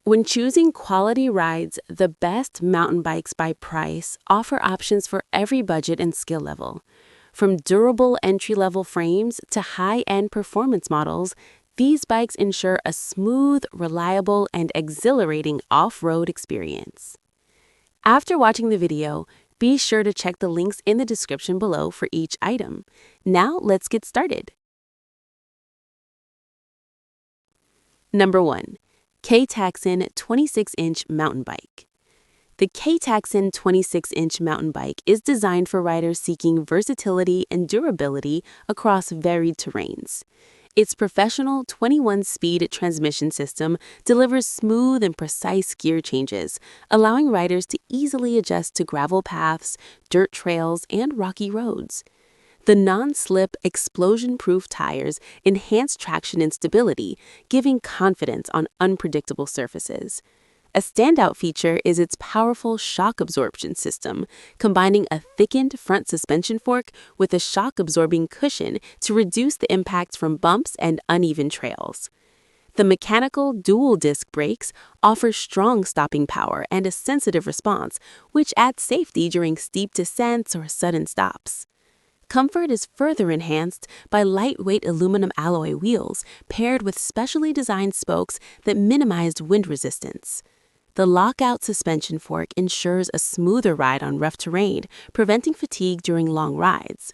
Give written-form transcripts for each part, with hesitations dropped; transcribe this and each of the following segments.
When choosing quality rides, the best mountain bikes by price offer options for every budget and skill level. From durable entry-level frames to high-end performance models, these bikes ensure a smooth, reliable, and exhilarating off-road experience. After watching the video, be sure to check the links in the description below for each item. Now let's get started. Number 1. Ktaxon 26-inch mountain bike. The Ktaxon 26-inch mountain bike is designed for riders seeking versatility and durability across varied terrains. Its professional 21-speed transmission system delivers smooth and precise gear changes, allowing riders to easily adjust to gravel paths, dirt trails, and rocky roads. The non-slip, explosion-proof tires enhance traction and stability, giving confidence on unpredictable surfaces. A standout feature is its powerful shock absorption system, combining a thickened front suspension fork with a shock-absorbing cushion to reduce the impact from bumps and uneven trails. The mechanical dual-disc brakes offer strong stopping power and a sensitive response, which adds safety during steep descents or sudden stops. Comfort is further enhanced by lightweight aluminum alloy wheels paired with specially designed spokes that minimize wind resistance. The lockout suspension fork ensures a smoother ride on rough terrain, preventing fatigue during long rides.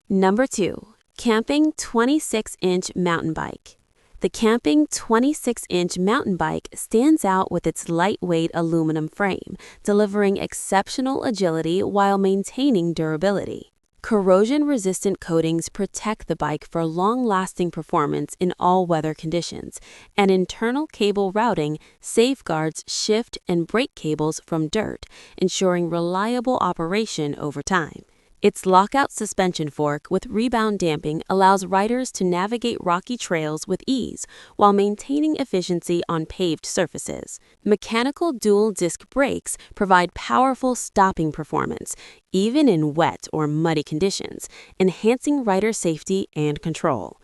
Number 2. Camping 26-inch mountain bike. The Camping 26-inch mountain bike stands out with its lightweight aluminum frame, delivering exceptional agility while maintaining durability. Corrosion-resistant coatings protect the bike for long-lasting performance in all weather conditions, and internal cable routing safeguards shift and brake cables from dirt, ensuring reliable operation over time. Its lockout suspension fork with rebound damping allows riders to navigate rocky trails with ease while maintaining efficiency on paved surfaces. Mechanical dual-disc brakes provide powerful stopping performance, even in wet or muddy conditions, enhancing rider safety and control.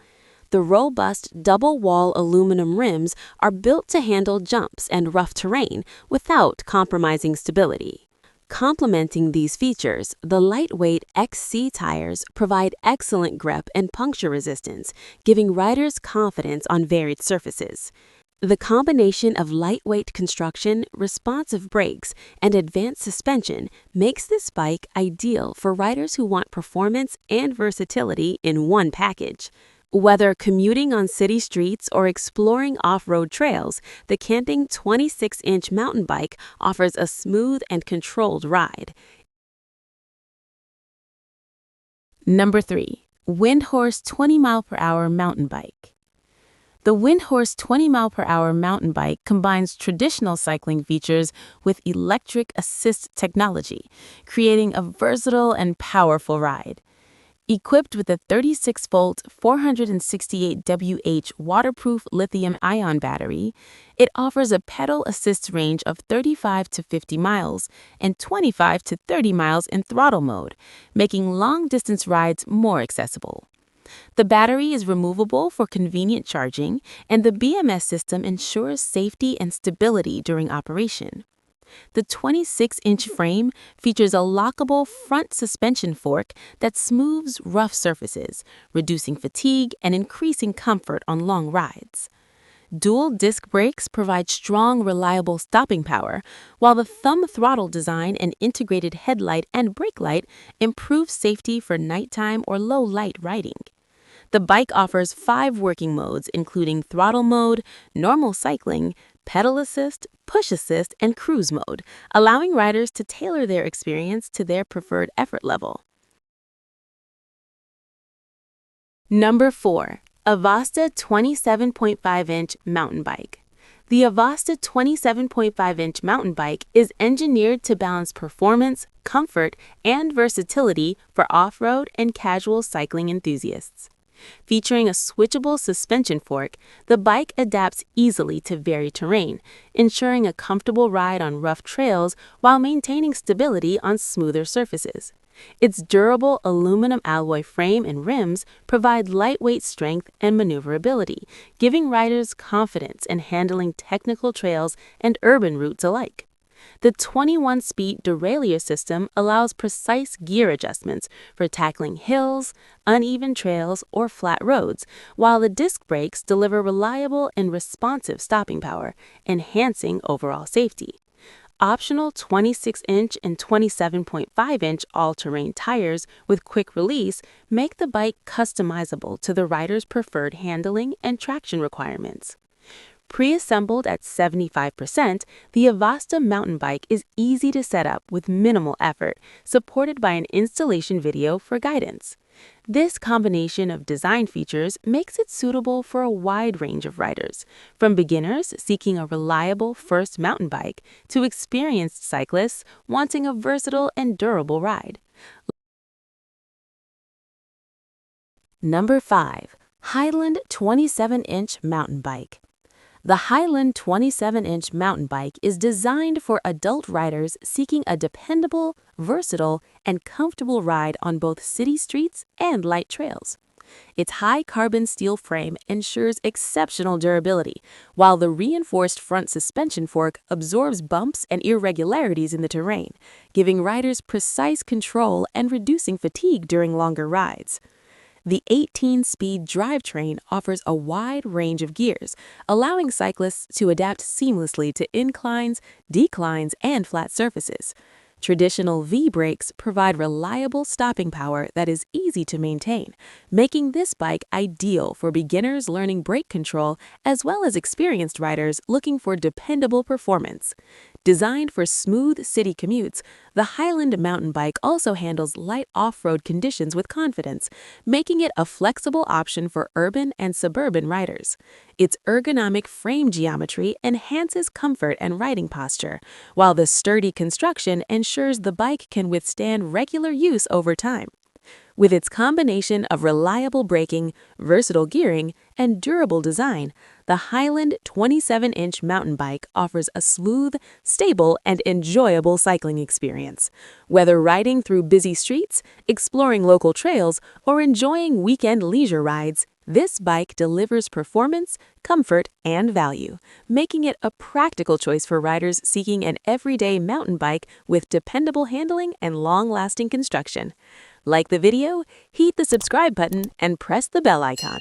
The robust double-wall aluminum rims are built to handle jumps and rough terrain without compromising stability. Complementing these features, the lightweight XC tires provide excellent grip and puncture resistance, giving riders confidence on varied surfaces. The combination of lightweight construction, responsive brakes, and advanced suspension makes this bike ideal for riders who want performance and versatility in one package. Whether commuting on city streets or exploring off-road trails, the Camping 26-inch mountain bike offers a smooth and controlled ride. Number 3. WINDHORSE 20-mile-per-hour mountain bike. The WINDHORSE 20-mile-per-hour mountain bike combines traditional cycling features with electric assist technology, creating a versatile and powerful ride. Equipped with a 36-volt 468 Wh waterproof lithium-ion battery, it offers a pedal assist range of 35 to 50 miles and 25 to 30 miles in throttle mode, making long-distance rides more accessible. The battery is removable for convenient charging, and the BMS system ensures safety and stability during operation. The 26-inch frame features a lockable front suspension fork that smooths rough surfaces, reducing fatigue and increasing comfort on long rides. Dual-disc brakes provide strong, reliable stopping power, while the thumb throttle design and integrated headlight and brake light improve safety for nighttime or low-light riding. The bike offers 5 working modes, including throttle mode, normal cycling, pedal assist, push assist, and cruise mode, allowing riders to tailor their experience to their preferred effort level. Number 4. AVASTA 27.5-inch mountain bike. The AVASTA 27.5-inch mountain bike is engineered to balance performance, comfort, and versatility for off-road and casual cycling enthusiasts. Featuring a switchable suspension fork, the bike adapts easily to varied terrain, ensuring a comfortable ride on rough trails while maintaining stability on smoother surfaces. Its durable aluminum alloy frame and rims provide lightweight strength and maneuverability, giving riders confidence in handling technical trails and urban routes alike. The 21-speed derailleur system allows precise gear adjustments for tackling hills, uneven trails, or flat roads, while the disc brakes deliver reliable and responsive stopping power, enhancing overall safety. Optional 26-inch and 27.5-inch all-terrain tires with quick release make the bike customizable to the rider's preferred handling and traction requirements. Pre-assembled at 75%, the AVASTA mountain bike is easy to set up with minimal effort, supported by an installation video for guidance. This combination of design features makes it suitable for a wide range of riders, from beginners seeking a reliable first mountain bike to experienced cyclists wanting a versatile and durable ride. Number 5. HILAND 27-inch mountain bike. The HILAND 27-inch mountain bike is designed for adult riders seeking a dependable, versatile, and comfortable ride on both city streets and light trails. Its high carbon steel frame ensures exceptional durability, while the reinforced front suspension fork absorbs bumps and irregularities in the terrain, giving riders precise control and reducing fatigue during longer rides. The 18-speed drivetrain offers a wide range of gears, allowing cyclists to adapt seamlessly to inclines, declines, and flat surfaces. Traditional V-brakes provide reliable stopping power that is easy to maintain, making this bike ideal for beginners learning brake control as well as experienced riders looking for dependable performance. Designed for smooth city commutes, the HILAND mountain bike also handles light off-road conditions with confidence, making it a flexible option for urban and suburban riders. Its ergonomic frame geometry enhances comfort and riding posture, while the sturdy construction ensures the bike can withstand regular use over time. With its combination of reliable braking, versatile gearing, and durable design, the HILAND 27-inch mountain bike offers a smooth, stable, and enjoyable cycling experience. Whether riding through busy streets, exploring local trails, or enjoying weekend leisure rides, this bike delivers performance, comfort, and value, making it a practical choice for riders seeking an everyday mountain bike with dependable handling and long-lasting construction. Like the video, hit the subscribe button and press the bell icon.